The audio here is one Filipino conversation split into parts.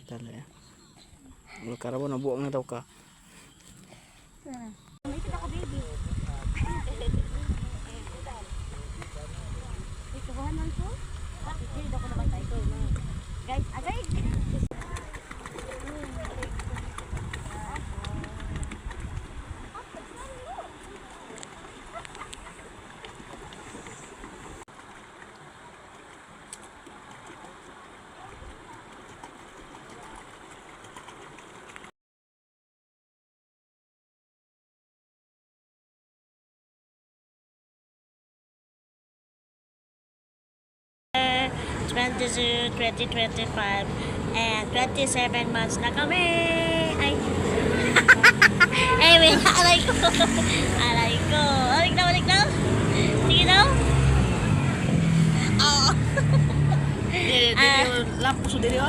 Dali. Karabo na buang na daw ka. May kita ka baby. Ikuhan man ko. Hindi ako naman tayo. Guys, agay. Uh, 22, 2025 and 27 months na kami. Ay. Ay, wait. Alay ko. Alay ko. Alik na, alik na. Sige daw. Oo. Lampu sudah dia.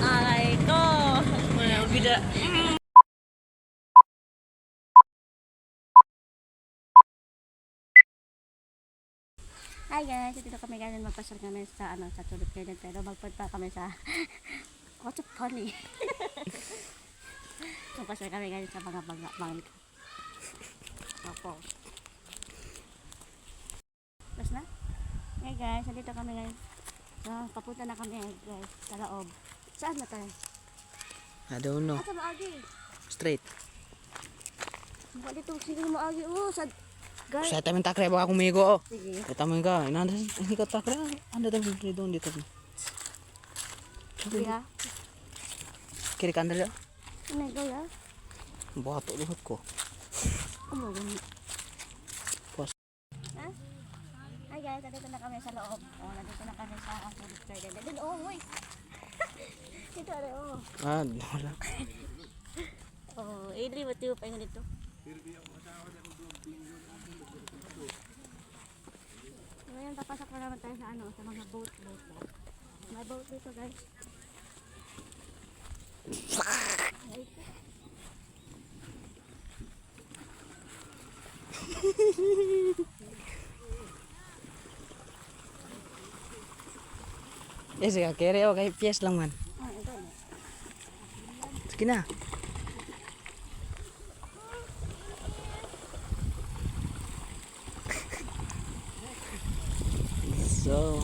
Alay ko. Bida. Hi guys, dito kami ngayon magpasal kami sa sa Tulip Garden pero magpunta kami sa What's up funny? Magpasal kami ngayon sa mga bangka. Opo. Tapos na? Hey guys, dito kami ngayon. So, papunta na kami guys sa loob. Saan na tayo? I don't know. Asa maagi? Straight. Mukha dito, sige maagi. Oh, sa guys. Saya tayo takre baka kumigo. Sige. Katamoy ka. Inanda hindi ka takre. Anda daw doon dito. Sige ha? Kiri ka anda daw. Ano ikaw ya? Bato luhut ko. Gani. Pos. Ha? Hi guys, nandito na kami sa loob. Oh, nandito na kami sa Tulip Garden. Nandito, oh, wait. Dito, oh. Ah, wala. Oh, Adri, mati mo pa yung dito. Ngayon, papasok na naman tayo sa sa mga boat. May boat dito, guys. Ay, Yes, kere o kay pies lang man. ito na. Sige na. So,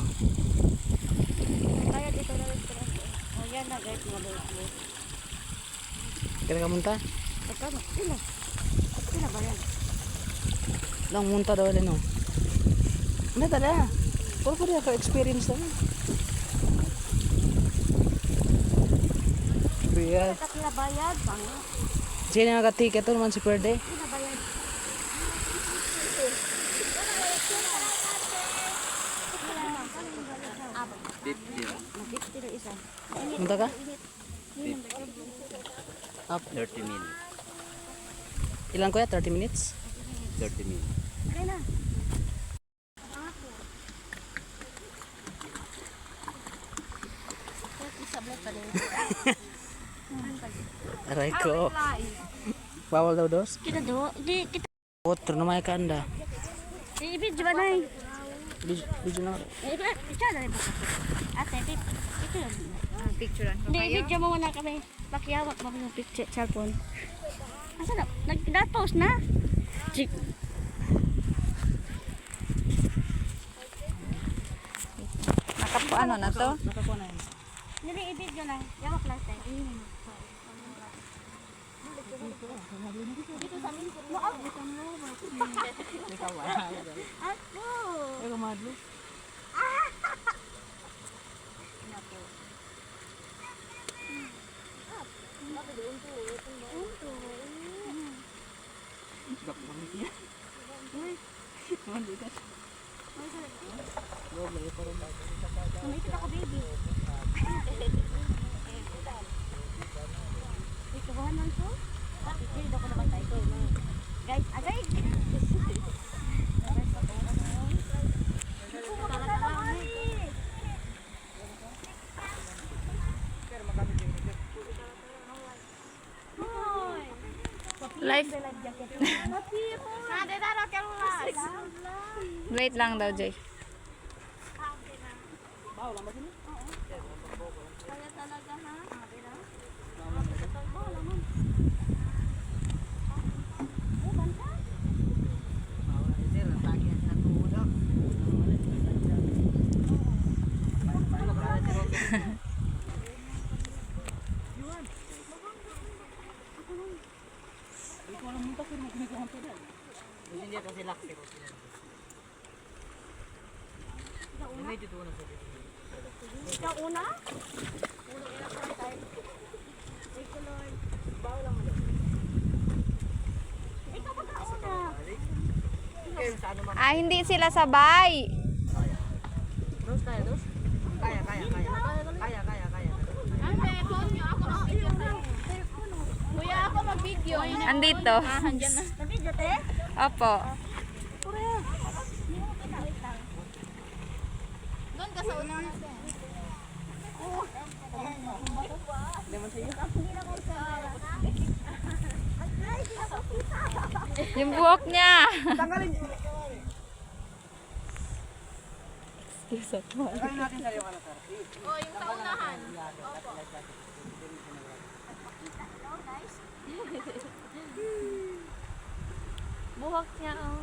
Kaya dito na rin. Oh, yan na, guys, mga boat. kira ka munta? Pagkano? Sino ba yan? Lang munta daw din oh. Ano tala? Puro dia ka experience na. Biya. Kaya bayad, bang. Sino nga ticket to naman si Perde? Sino bayad? Isa. Munta ka? Up. 30 minutes. Ilan ko ya? 30 minutes? 30 minutes. Kaya na. Aray ko. Bawal daw dos? Kita do, di kita. Water na may kanda. Ibig ba na Video na. Ito na rin ba? Ate, ito lang. Picturean ko Hindi, kayo. video mo muna kami. Pakiyawak mo yung picture, cellphone. Asa na? Nag-post na? Chik. Ano na to? Hindi, i-video lang. Yawak lang tayo. Dito sa amin. Wow! Ako! Ay, kumadlo. Nakikita ko, baby. Ikuhan man ko. Hindi ako naman tayo. Guys, agay! Life. Wait lang daw, Jay. Ikaw una? Ikaw magkauna. Ah, hindi sila sabay. Andito. Nabidyo, te? Opo. Yung buhok niya. Buhok niya, oh.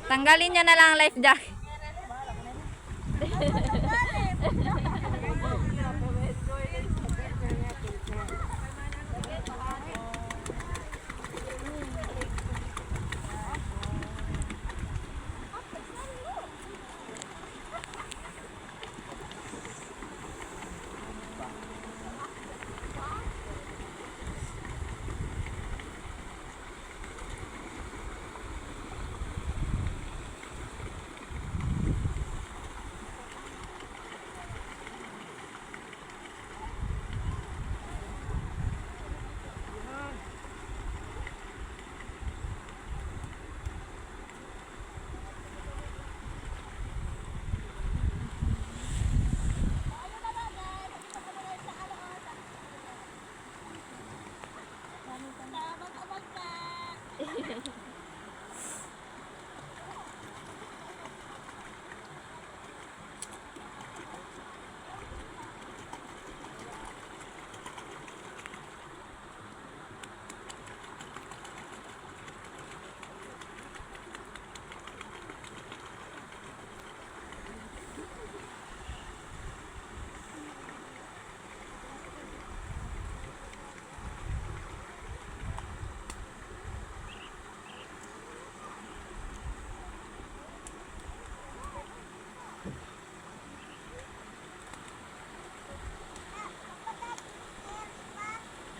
Tanggalin niya na lang ang life jacket.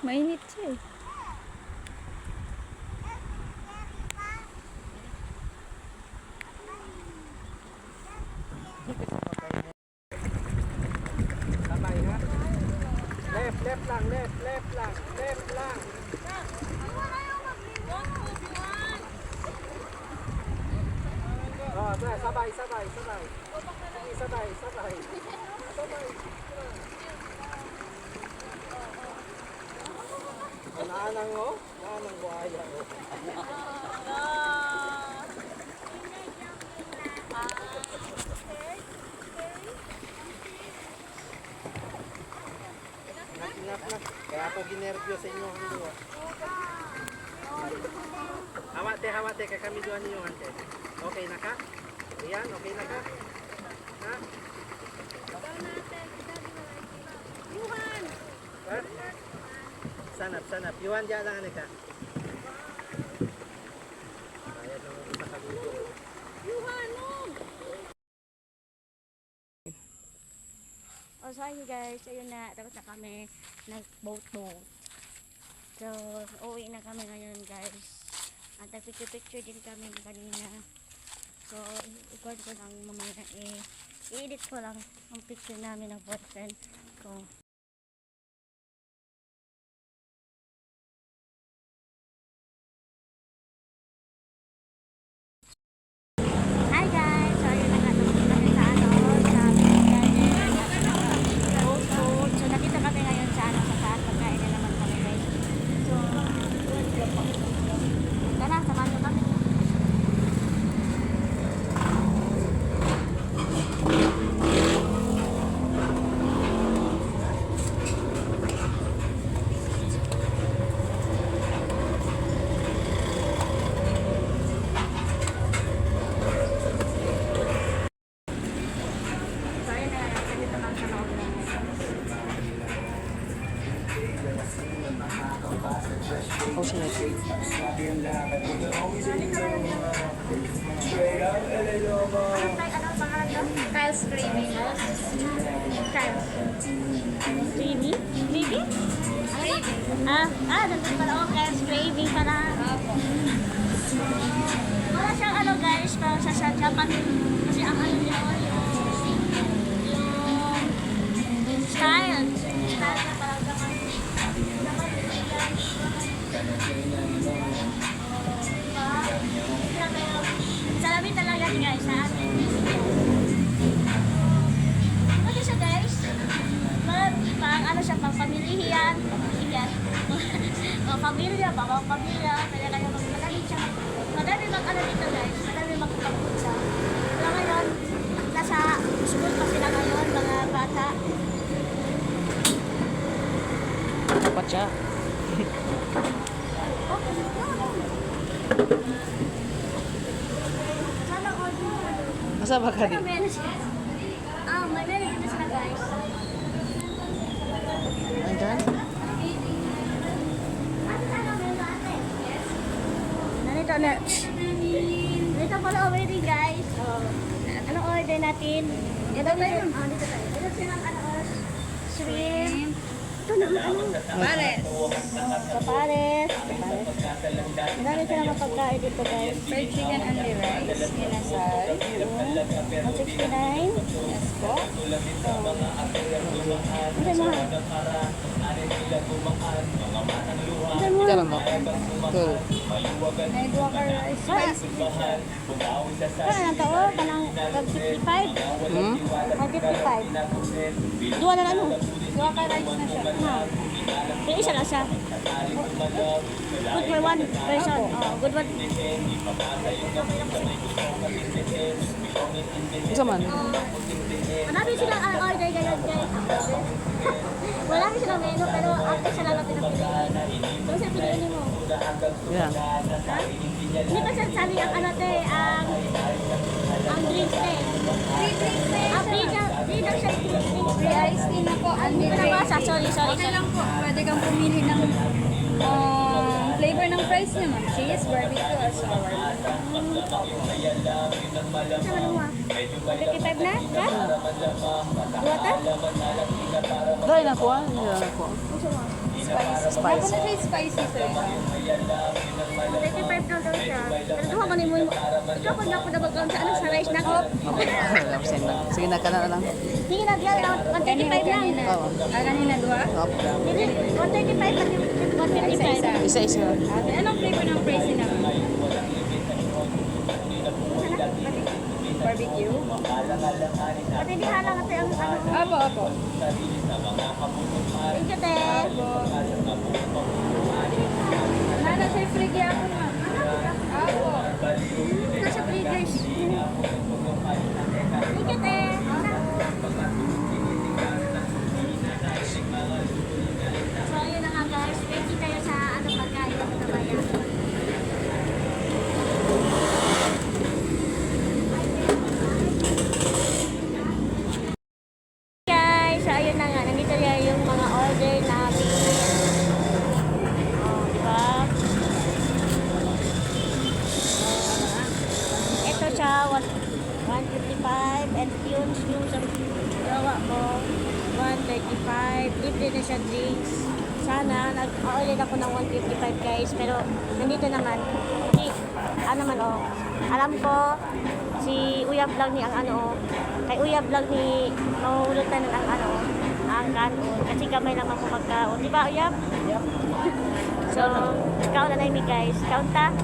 Mainit siya eh. Sabay ha. Left lang, left lang. Oh, sabay. Sige, sabay. Naanang buhaya. Ingat na. Kaya ako ginervyo sa inyo ang duwa. Hawate kay kami duwa ninyo ante. Okay na ka? Rian, okay na ka? Ha? Yuhan! Ha? Sanap. Yuhan dyan lang ka. Bayad lang ako sa kabuto. Yuhan, no! Oh, so ayun guys, ayun na, tapos na kami nag-boat. So, uwi na kami ngayon guys. At nag-picture din kami kanina. So, i-record ko lang mamaya i-edit ko lang ang picture namin ng boyfriend ko. Hi guys! So, ayun na nga, tapos kami sa boat. So, nakita kami ngayon sa sa taas. Pagkain na naman kami guys. So, tara, samahan nyo kami. So, ayun na nga, nandito kami sa loob ng Oh, sige. Ay, Kyle's craving. Kyle. Creamy? Creamy? Nandun pala. Oh, Kyle's craving pala. Wala siyang ano guys, parang sa Japan. Kasi ang ano niya, yung style. Style na parang Japan. Salamin talaga guys, ha? Ano siya guys? Pang ano siya, pang pamilihan. Yan. Pamilya, pamilya. Kaya kaya madali siya. Madali ano dito guys. Madali magpagpunta. Pero ngayon, nasa school pa sila ngayon, mga bata. Dapat siya. Sana order. Masa ba ka di? May menu dito sila guys. Andyan? Nandito pala already guys. Ano order natin? Dito tayo. Dito tayo. Dito silang shrimp. Ito na ano? Pares. Papares. Marami silang mapagkain dito guys. Fried chicken and the rice. Inasal. 169. Yes po. Ano mo? Ano mo? Diyan lang mo. Cool. May duwa ka rice. Spicy. Kaya lang tao? Kanang 55? Hmm? 155. Dua na ano? Duwa ka rice na siya. Yung isa lang siya. Good for one person. Good one. Isa man. Marami silang order ngayon guys. Wala rin silang menu pero after siya lang pinapiliin. So siya piliin mo. Yan. Ha? Hindi pa siya sabi ang ano te, ang drinks te. Free drinks na yun. Free daw siya drinks. Free iced tea na po. And Hindi the ko nabasa, sorry. Okay lang po. Pwede kang pumili ng flavor ng fries niya, ma'am. Cheese, barbecue, or sour. Ano mo? 55 na? Ha? Dua ta? Dahil na ko ah. Dahil na ko. Spicy. Ako na siya spicy, sir. 55 na daw siya. Pero duha man mo. Ikaw pag ako na bagong sa ano sa rice na ko. Okay. Lapsin na. Sige na ka na lang. Sige na diyan 135 lang. Oo. Kanina duha? Opo. Hindi 135 at 155. Isa-isa. Ate, anong flavor ng fries niya, ma'am? Barbecue? Pati di halang natin ang ano. Opo. Thank you, te. Nana, siya free kaya ako, ma'am. Opo. Nasa breeders. Thank you, te. So, ayun na nga guys. Ready tayo sa ano pagkain ng tabayan. Guys, so ayun na nga. Nandito na yung mga order namin. Oh, diba? Ito siya, 155 and yung sa gawa ko, 135. Libre na siya drinks. Sana, nag-order ako ng 155 guys, pero nandito naman. Hindi, ano man oh. Alam ko, si Uya Vlog ni ang ano oh. Kay Uya Vlog ni mahulutan ng ang ano, ang kanon. Kasi kamay lang ako magkaon. Di ba Uya? Yep. So, count na namin guys. Count ta.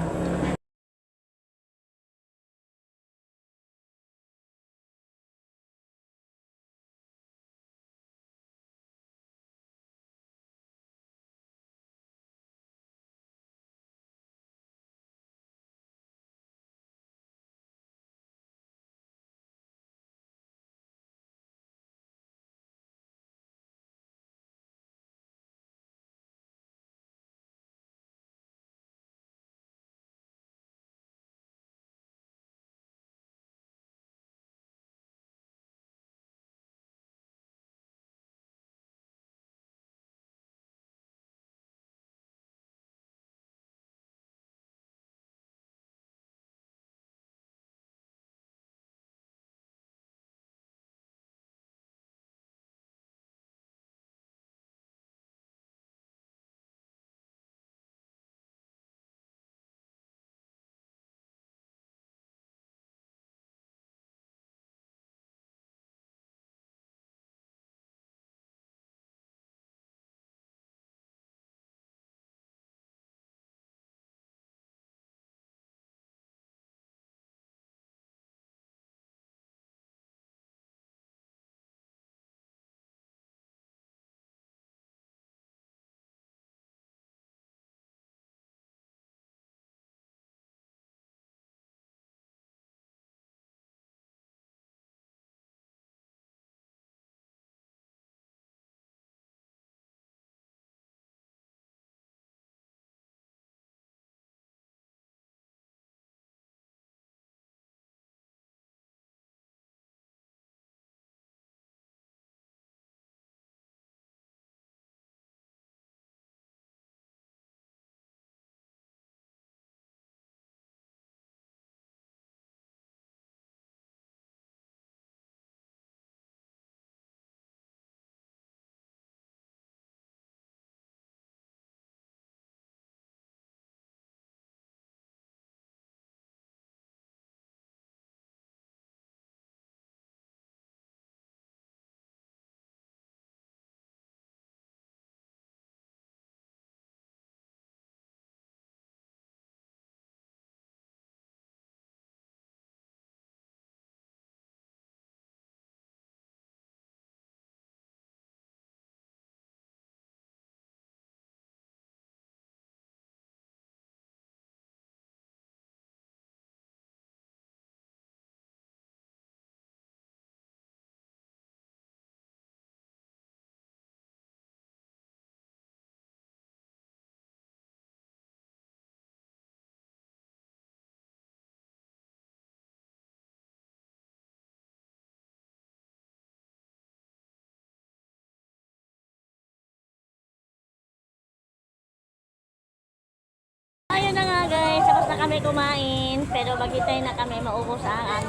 kami kumain, pero maghintay na kami maubos ang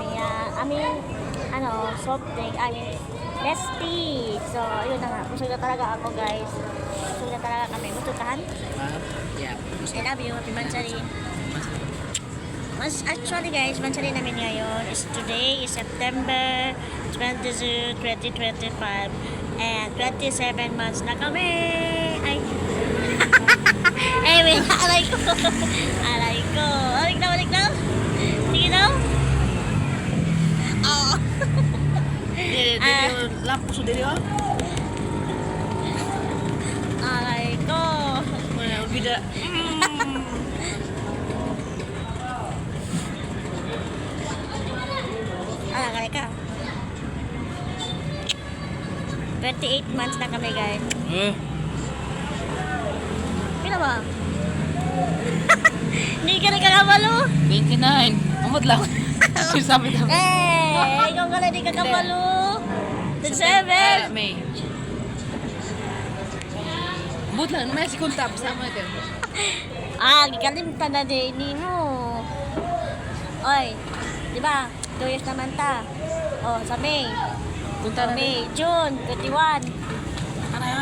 aming soft drink, aming bestie. So, yun na nga. Busog na talaga ako, guys. Busog na talaga kami. Busukahan? Yeah. I love you, Happy Mansari. Actually, guys, Mansari namin ngayon is today is September 22, 2025. And 27 months na kami. Ay. Wait. Alay ko. Alay ko. Balik na. Sige daw. Oo. Lampos diri oh. Alay ko. Wala bida. Alay ka. 28 months na kami, guys. Pila ba? Hindi ka nagkakabalo. 29. Umod lang. Sabi lang. Ikaw ka na di kakabalo. 27. May. Umod lang. May sikunta. Sama ka. Gikalimtan na din mo. Oy, di ba? 2 years naman ta. Oh, sa May. Kunta na May, June, 21.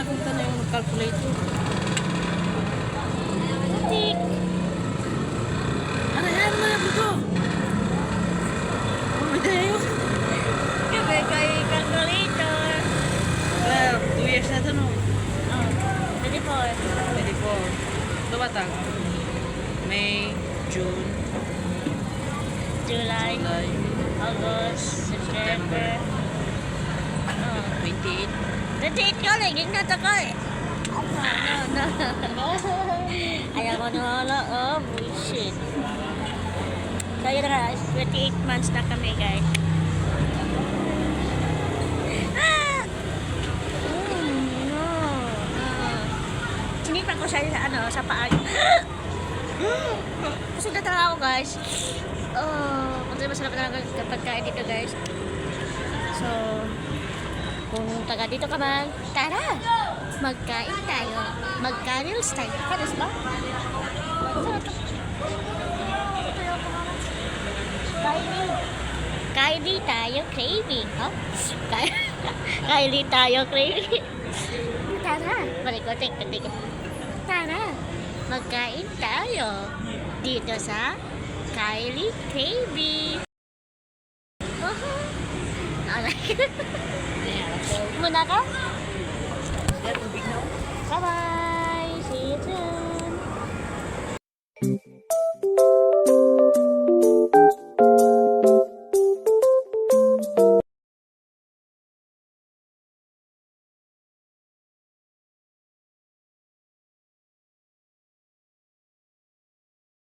Kunta na yung calculate. Tik. Yan mo ito. Umida yun. Kaya kay calculator. Well, 2 years na ito no. Oh, 24. 24. Ito ba tang? May, June, July, July, August, September. Oh, 28. 28 ka lang, hindi na taka eh. No. Ayaw ko na oh, bullshit. So yun na, 28 months na kami, guys. No. Sinipan ko siya sa paan. Kasi nataka ako, guys. Kasi masarap na lang kapag kain dito, guys. So, kung taga dito ka man, tara! Magkain tayo. Mag-carols tayo. Carols ba? Kylie tayo craving. Oh? Kylie tayo craving. Tara! Balik ko, take. Tara! Magkain tayo. Dito sa Kylie craving. Muna ka? Yan, tubig na.